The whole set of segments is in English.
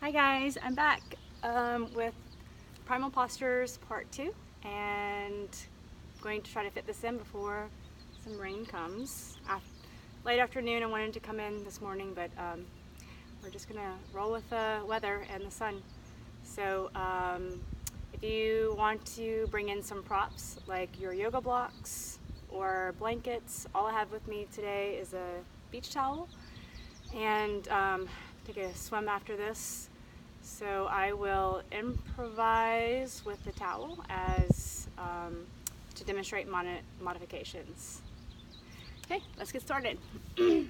Hi guys, I'm back with Primal Postures Part 2, and I'm going to try to fit this in before some rain comes. Late afternoon, I wanted to come in this morning, but we're just going to roll with the weather and the sun. So if you want to bring in some props like your yoga blocks or blankets, all I have with me today is a beach towel and take a swim after this. So I will improvise with the towel as to demonstrate modifications. Okay, let's get started. So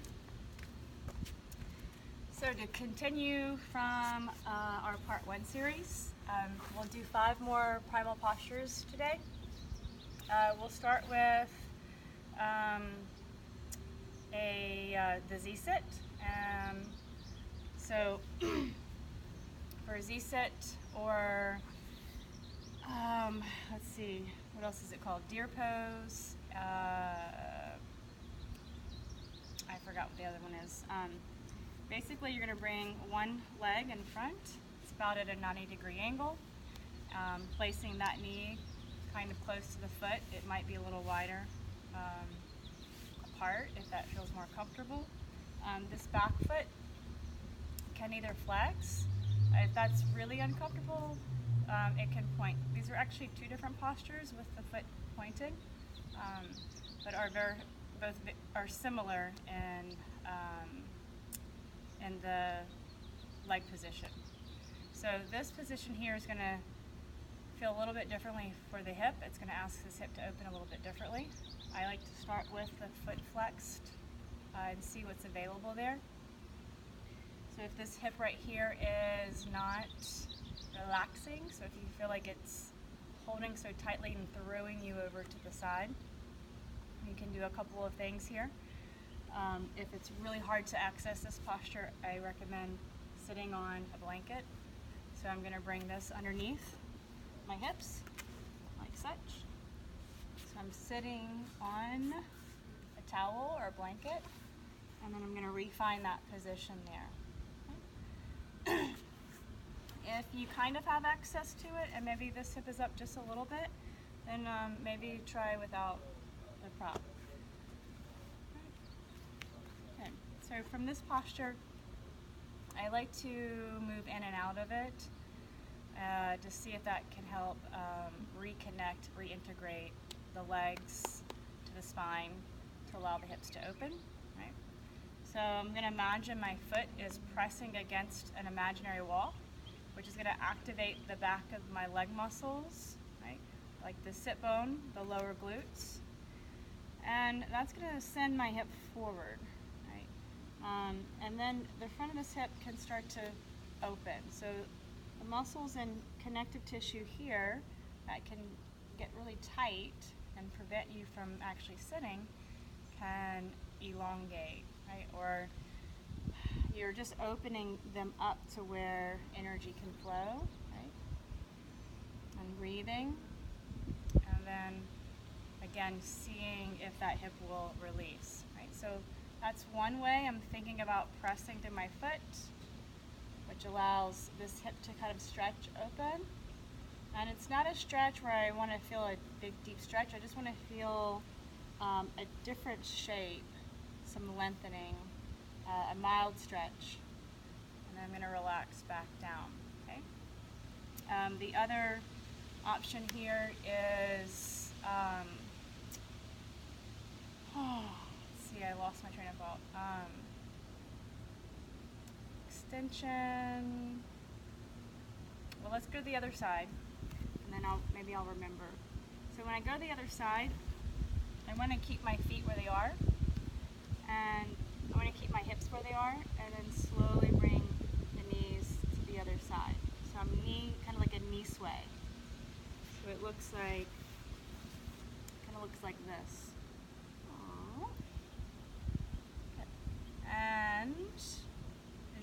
to continue from our Part 1 series, we'll do 5 more primal postures today. We'll start with the Z-sit. So for a Z-sit, or let's see, what else is it called? Deer pose. I forgot what the other one is. Basically, you're going to bring one leg in front. It's about at a 90-degree angle. Placing that knee kind of close to the foot. It might be a little wider apart if that feels more comfortable. This back foot can either flex. If that's really uncomfortable, it can point. These are actually 2 different postures with the foot pointing, but both are similar in the leg position. So this position here is going to feel a little bit differently for the hip. It's going to ask this hip to open a little bit differently. I like to start with the foot flexed and see what's available there. So if this hip right here is not relaxing, so if you feel like it's holding so tightly and throwing you over to the side, you can do a couple of things here. If it's really hard to access this posture, I recommend sitting on a blanket. So I'm going to bring this underneath my hips, like such. So I'm sitting on a towel or a blanket, and then I'm going to refine that position there. If you kind of have access to it, and maybe this hip is up just a little bit, then maybe try without the prop. Okay. So from this posture, I like to move in and out of it to see if that can help reconnect, reintegrate the legs to the spine to allow the hips to open. Right? So I'm going to imagine my foot is pressing against an imaginary wall, which is going to activate the back of my leg muscles, right? Like the sit bone, the lower glutes. And that's going to send my hip forward, right? And then the front of this hip can start to open. So the muscles and connective tissue here that can get really tight and prevent you from actually sitting can elongate, right? Or you're just opening them up to where energy can flow, right? And breathing, and then again seeing if that hip will release, right? So that's one way I'm thinking about pressing through my foot, which allows this hip to kind of stretch open. And it's not a stretch where I want to feel a big deep stretch. I just want to feel a different shape, some lengthening, a mild stretch, and then I'm going to relax back down. Okay. The other option here is, let's see, I lost my train of thought. Extension. Well, let's go to the other side, and then maybe I'll remember. So when I go to the other side, I want to keep my feet where they are, and I want to keep my hips where they are, and then slowly bring the knees to the other side. So I'm kind of like a knee sway. So it looks like, this. Aww. Okay. And as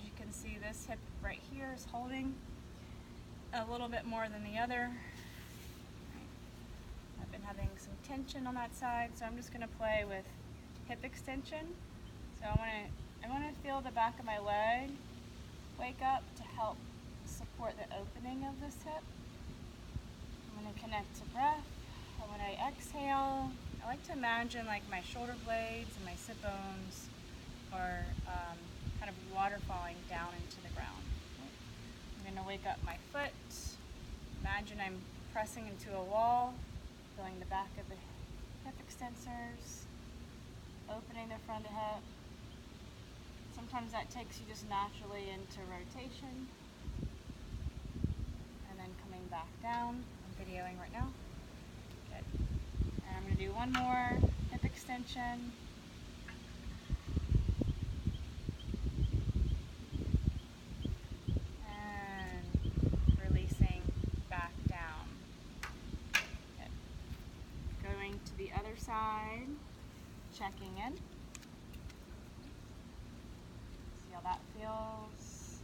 you can see, this hip right here is holding a little bit more than the other. I've been having some tension on that side, so I'm just going to play with hip extension. So I want to feel the back of my leg wake up to help support the opening of this hip. I'm going to connect to breath. And when I exhale, I like to imagine like my shoulder blades and my sit bones are kind of waterfalling down into the ground. I'm going to wake up my foot. Imagine I'm pressing into a wall, feeling the back of the hip extensors, opening the front of the hip. Sometimes that takes you just naturally into rotation. And then coming back down. I'm videoing right now. Good. And I'm going to do one more hip extension. And releasing back down. Good. Going to the other side, checking in. See how that feels.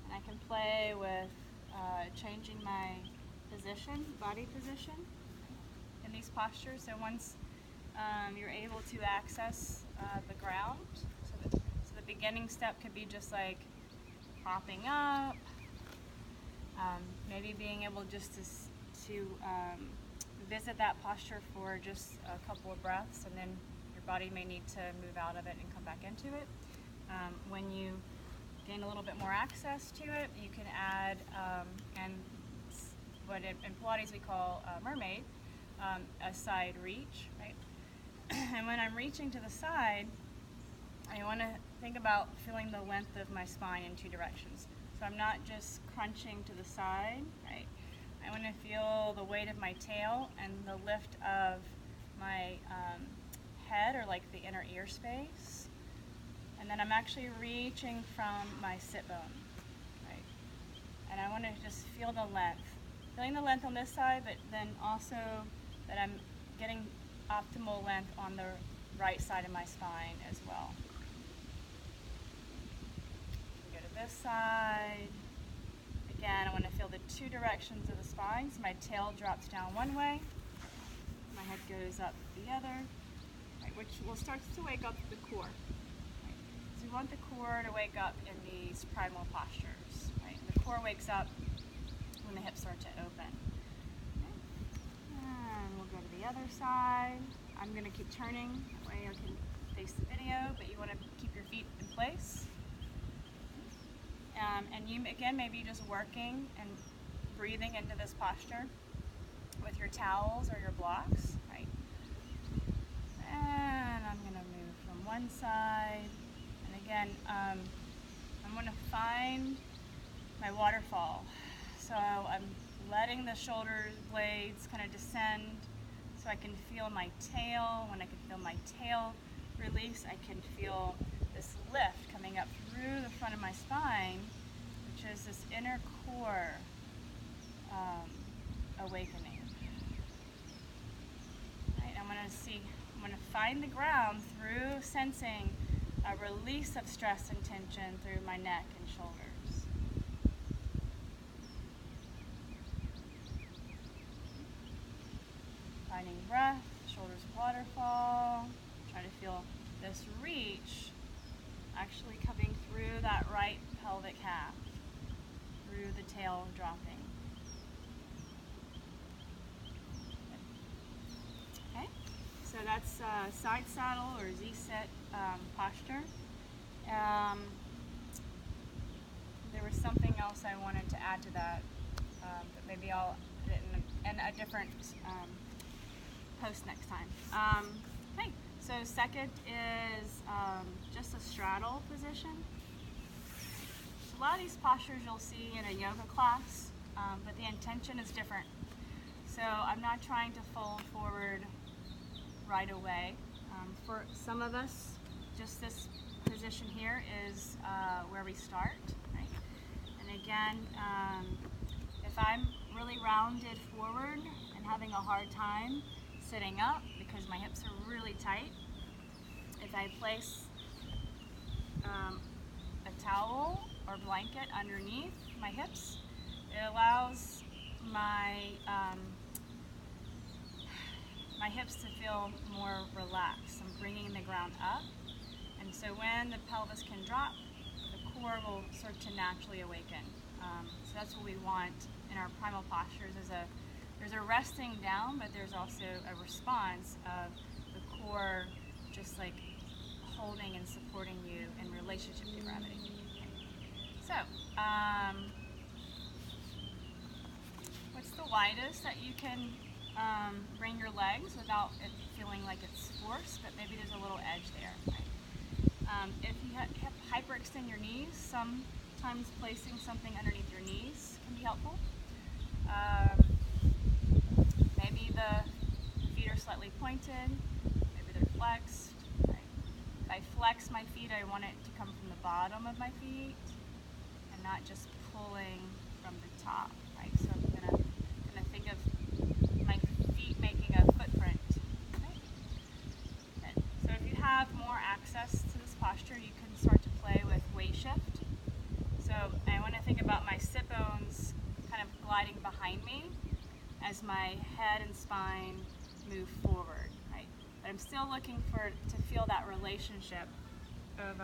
And I can play with changing my position, body position in these postures. So once you're able to access the ground, so the beginning step could be just like hopping up, maybe being able just to visit that posture for just a couple of breaths, and then your body may need to move out of it and come back into it. When you gain a little bit more access to it, you can add, and what in Pilates we call Mermaid, a side reach, right? And when I'm reaching to the side, I want to think about feeling the length of my spine in two directions. So I'm not just crunching to the side, right? I want to feel the weight of my tail and the lift of my head, or like the inner ear space. And then I'm actually reaching from my sit bone, right? And I want to just feel the length. Feeling the length on this side, but then also that I'm getting optimal length on the right side of my spine as well. Go to this side. Again, I want to feel the two directions of the spine. So my tail drops down one way, my head goes up the other, right, which will start to wake up the core. Right? So we want the core to wake up in these primal postures. Right? The core wakes up when the hips start to open. Okay. And we'll go to the other side. I'm going to keep turning, that way I can face the video, but you want to keep your feet in place. And you, again, maybe just working and breathing into this posture with your towels or your blocks, right? And I'm going to move from one side. And again, I'm going to find my waterfall. So I'm letting the shoulder blades kind of descend so I can feel my tail. When I can feel my tail release, I can feel this lift coming up through the front of my spine, which is this inner core awakening. Right, I'm going to find the ground through sensing a release of stress and tension through my neck and shoulders. Finding breath, shoulders waterfall. Try to feel this reach actually coming through that right pelvic half, through the tail dropping. Okay, so that's side saddle or Z-sit posture. There was something else I wanted to add to that, but maybe I'll put it in a different post next time. Okay, so second is just a straddle position. A lot of these postures you'll see in a yoga class, but the intention is different. So I'm not trying to fold forward right away. For some of us, just this position here is where we start, right? And again, if I'm really rounded forward and having a hard time sitting up because my hips are really tight, if I place a towel or blanket underneath my hips, it allows my my hips to feel more relaxed. I'm bringing the ground up, and so when the pelvis can drop, the core will start to naturally awaken. So that's what we want in our primal postures. There's a resting down, but there's also a response of the core just like holding and supporting you in relationship to gravity. So, what's the widest that you can bring your legs without it feeling like it's forced, but maybe there's a little edge there. Right? If you hyperextend your knees, sometimes placing something underneath your knees can be helpful. Maybe the feet are slightly pointed, maybe they're flexed. Right? If I flex my feet, I want it to come from the bottom of my feet and not just pulling from the top. Right? So I'm gonna think of my feet making a footprint. Right? Okay. So if you have more access to this posture, you can start to play with weight shift. So I want to think about my sit bones kind of gliding behind me as my head and spine move forward, right? But I'm still looking to feel that relationship of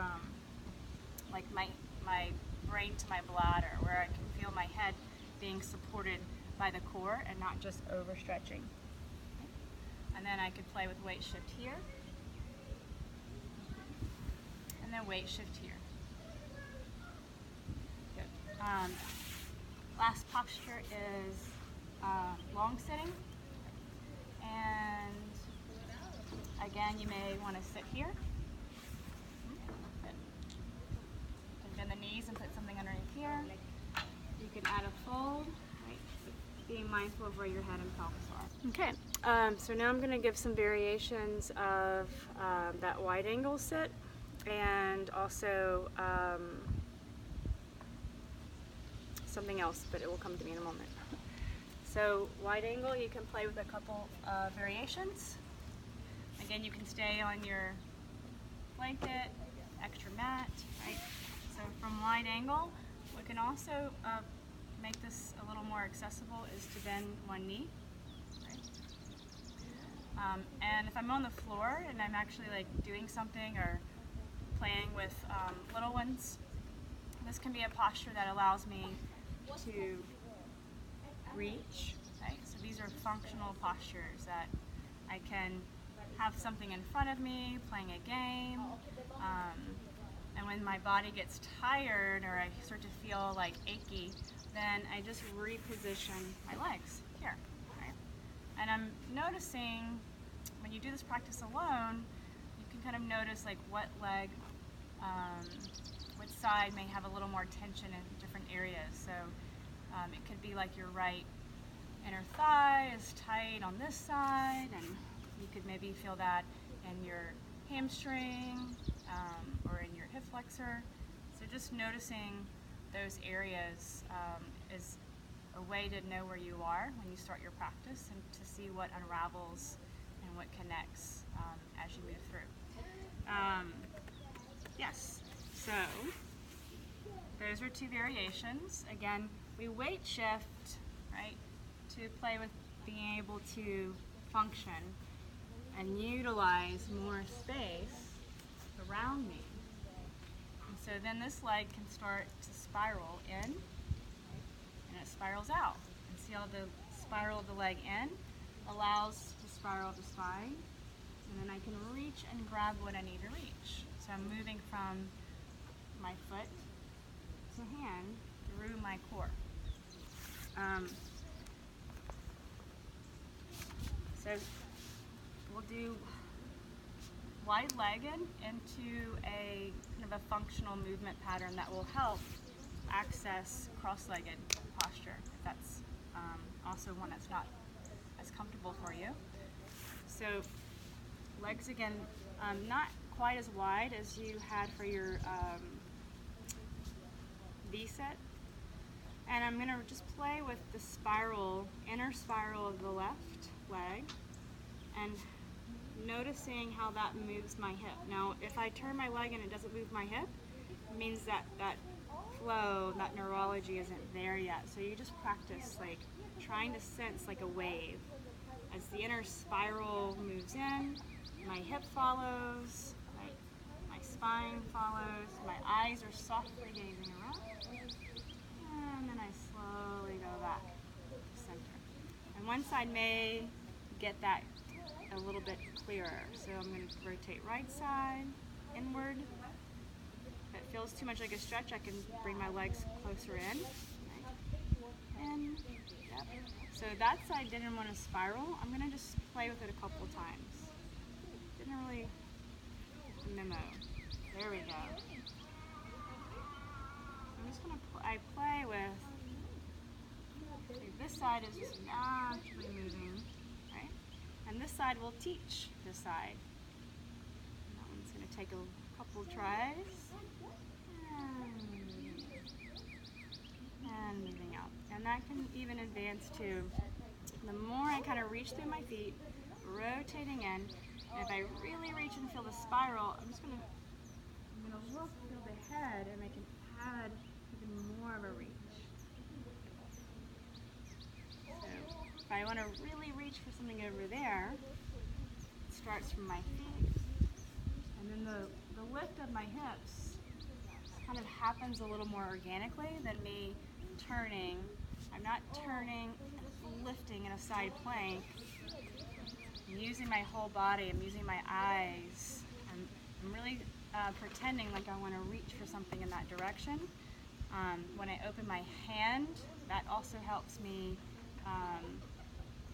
like my brain to my bladder, where I can feel my head being supported by the core and not just overstretching. Okay. And then I could play with weight shift here, and then weight shift here. Good. Last posture is long sitting, and again you may want to sit here. Good. You can bend the knees and put something underneath here. You can add a fold, right? Being mindful of where your head and pelvis are. Okay, so now I'm going to give some variations of that wide angle sit, and also something else, but it will come to me in a moment. So wide angle, you can play with a couple variations. Again, you can stay on your blanket, extra mat, right? So from wide angle, we can also make this a little more accessible is to bend one knee, right? And if I'm on the floor and I'm actually like doing something or playing with little ones, this can be a posture that allows me to reach, right? So these are functional postures that I can have something in front of me, playing a game, and when my body gets tired or I start to feel like achy, then I just reposition my legs here, right? And I'm noticing when you do this practice alone, you can kind of notice like what leg, which side may have a little more tension in different areas. So it could be like your right inner thigh is tight on this side, and you could maybe feel that in your hamstring or in your hip flexor. So just noticing those areas is a way to know where you are when you start your practice and to see what unravels and what connects as you move through. Yes, so those are two variations. Again, we weight shift, right, to play with being able to function and utilize more space around me. And so then this leg can start to spiral in, and it spirals out. And see how the spiral of the leg in allows the spiral of the spine, and then I can reach and grab what I need to reach. So I'm moving from my foot to hand through my core. So we'll do wide-legged into a kind of a functional movement pattern that will help access cross-legged posture, if that's also one that's not as comfortable for you. So legs again, not quite as wide as you had for your V-sit. And I'm going to just play with the spiral, inner spiral of the left leg, and noticing how that moves my hip. Now, if I turn my leg and it doesn't move my hip, it means that that flow, that neurology isn't there yet. So you just practice like trying to sense like a wave. As the inner spiral moves in, my hip follows, my spine follows, my eyes are softly gazing around, and then one side may get that a little bit clearer. So I'm going to rotate right side, inward. If it feels too much like a stretch, I can bring my legs closer in. And, yep. So that side didn't want to spiral. I'm going to just play with it a couple times. Didn't really memo. There we go. I'm just going to play with, okay, this side is just naturally moving, right? And this side will teach this side. And that one's going to take a couple tries. And moving out. And that can even advance to, the more I kind of reach through my feet, rotating in, and if I really reach and feel the spiral, I'm gonna look, feel the head, and I can add even more of a reach. So if I want to really reach for something over there, it starts from my feet, and then the lift of my hips kind of happens a little more organically than me turning. I'm not turning, lifting in a side plank. I'm using my whole body. I'm using my eyes. I'm really pretending like I want to reach for something in that direction. When I open my hand, that also helps me.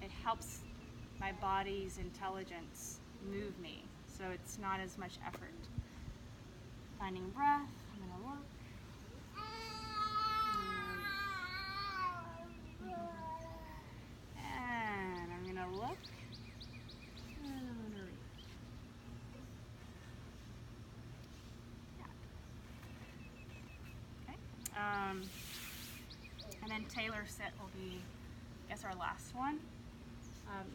It helps my body's intelligence move me, so it's not as much effort. Finding breath. I'm going to look. And I'm going to look. And I'm going to reach. Yeah. Okay. And then Tailor sit will be, I guess, our last one.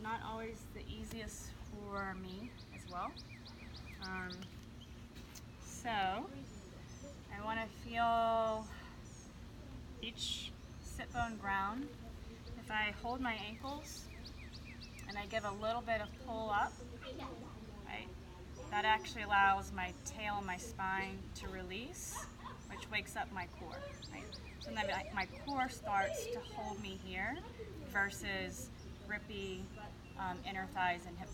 Not always the easiest for me as well. So I want to feel each sit bone ground. If I hold my ankles and I give a little bit of pull up, right, that actually allows my tail and my spine to release, which wakes up my core. Right? So then my core starts to hold me here versus grippy inner thighs and hip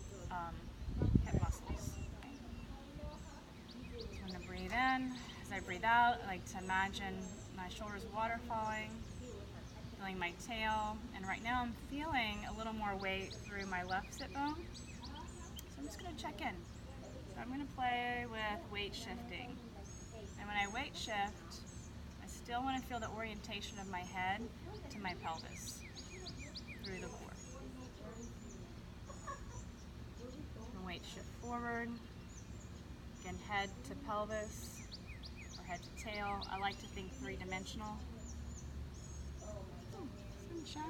muscles. Right? So I'm going to breathe in. As I breathe out, I like to imagine my shoulders waterfalling, feeling my tail, and right now I'm feeling a little more weight through my left sit bone. So I'm just going to check in. So I'm going to play with weight shifting. And when I weight shift, I still want to feel the orientation of my head to my pelvis through the core. Weight shift forward, again head to pelvis or head to tail. I like to think three-dimensional. Sunshine.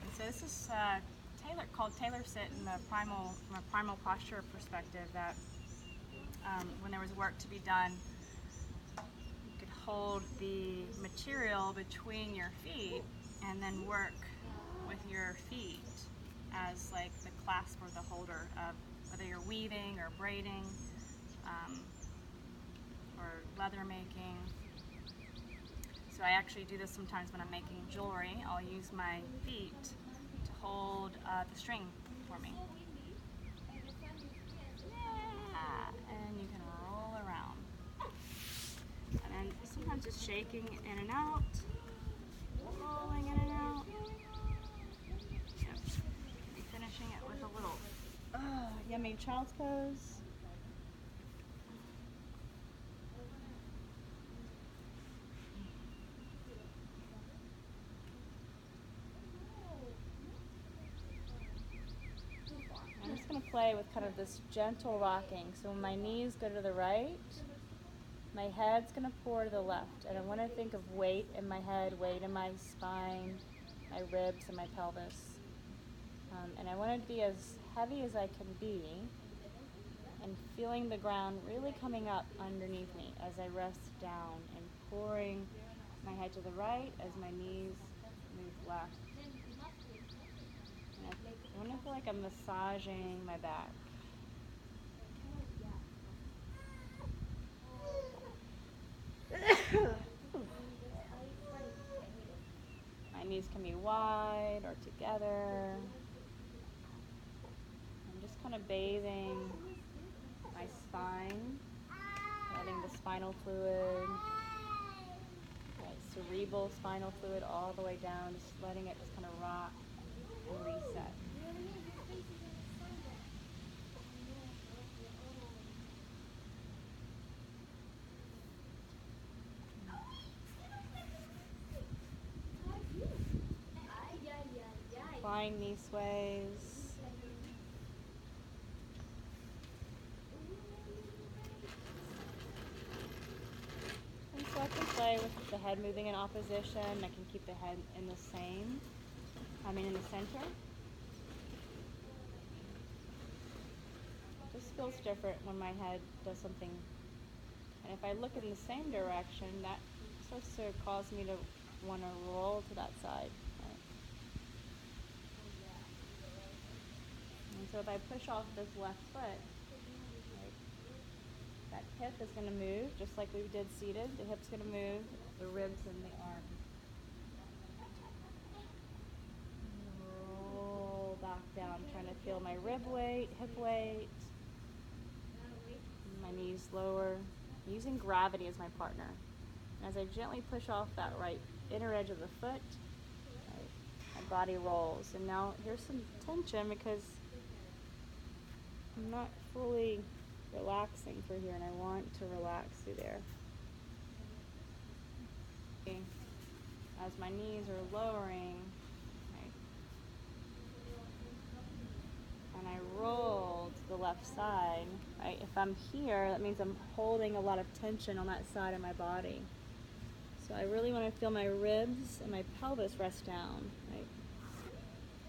And so this is called Tailor sit in the Primal, from a Primal posture perspective, that when there was work to be done, you could hold the material between your feet and then work with your feet as like the clasp or the holder of whether you're weaving or braiding or leather making. So I actually do this sometimes when I'm making jewelry. I'll use my feet to hold the string for me. And you can roll around. And then sometimes just shaking in and out, rolling in and out. Yep. Be finishing it with a little yummy child's pose. I'm just going to play with kind of this gentle rocking. So when my knees go to the right, my head's going to pour to the left. And I want to think of weight in my head, weight in my spine, my ribs, and my pelvis. And I want it to be as heavy as I can be and feeling the ground really coming up underneath me as I rest down and pouring my head to the right as my knees move left. I want to feel like I'm massaging my back. wide or together. I'm just kind of bathing my spine, letting the spinal fluid, cerebral spinal fluid all the way down, just letting it just kind of rock and reset. Applying knee sways. And so I can play with the head moving in opposition. I can keep the head in the in the center. This feels different when my head does something. And if I look in the same direction, that starts to cause me to want to roll to that side. And so if I push off this left foot, right, that hip is going to move, just like we did seated. The hip's going to move, the ribs and the arm. Roll back down, trying to feel my rib weight, hip weight. My knees lower. I'm using gravity as my partner. And as I gently push off that right inner edge of the foot, right, my body rolls. And now here's some tension because I'm not fully relaxing through here, and I want to relax through there. Okay. As my knees are lowering, right, and I roll to the left side, right? If I'm here, that means I'm holding a lot of tension on that side of my body. So I really want to feel my ribs and my pelvis rest down, right?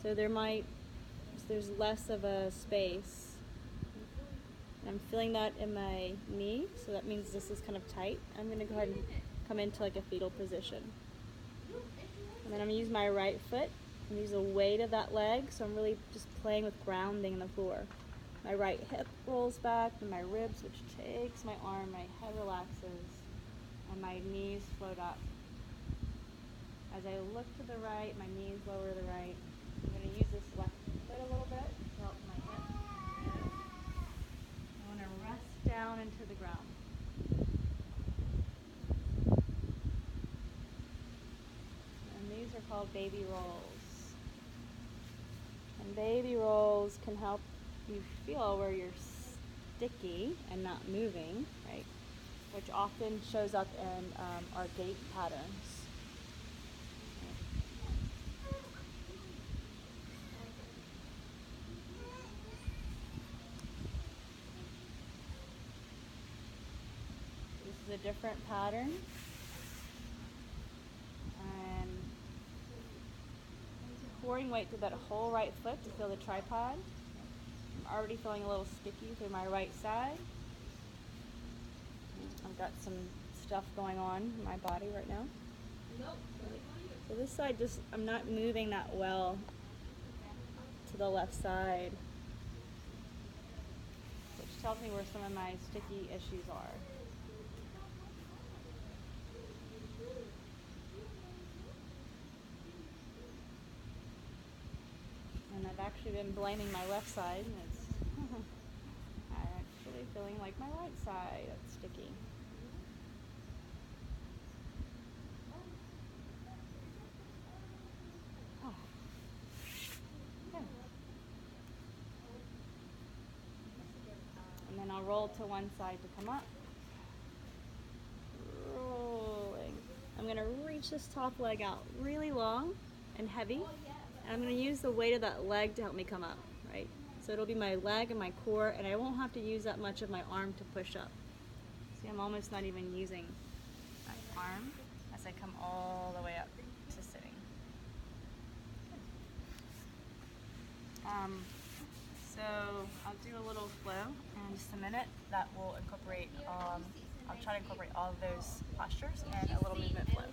So there's less of a space. I'm feeling that in my knee, so that means this is kind of tight. I'm going to go ahead and come into like a fetal position. And then I'm going to use my right foot and use the weight of that leg, so I'm really just playing with grounding in the floor. My right hip rolls back, and my ribs, which takes my arm, my head relaxes, and my knees float up. As I look to the right, my knees lower to the right. I'm going to use this left foot a little bit to help my hip. I want to rest down into the ground. And these are called baby rolls. And baby rolls can help you feel where you're sticky and not moving, right? Which often shows up in our gait patterns. This is a different pattern. And pouring weight through that whole right foot to feel the tripod. I'm already feeling a little sticky through my right side. I've got some stuff going on in my body right now. So this side, I'm not moving that well to the left side, which tells me where some of my sticky issues are. And I've actually been blaming my left side, and it's actually feeling like my right side that's sticky. Oh. Yeah. And then I'll roll to one side to come up. Rolling. I'm going to reach this top leg out really long and heavy. And I'm going to use the weight of that leg to help me come up, right? So it'll be my leg and my core, and I won't have to use that much of my arm to push up. See, I'm almost not even using my arm as I come all the way up to sitting. So I'll do a little flow in just a minute that will incorporate, I'll try to incorporate all of those postures and a little movement flow.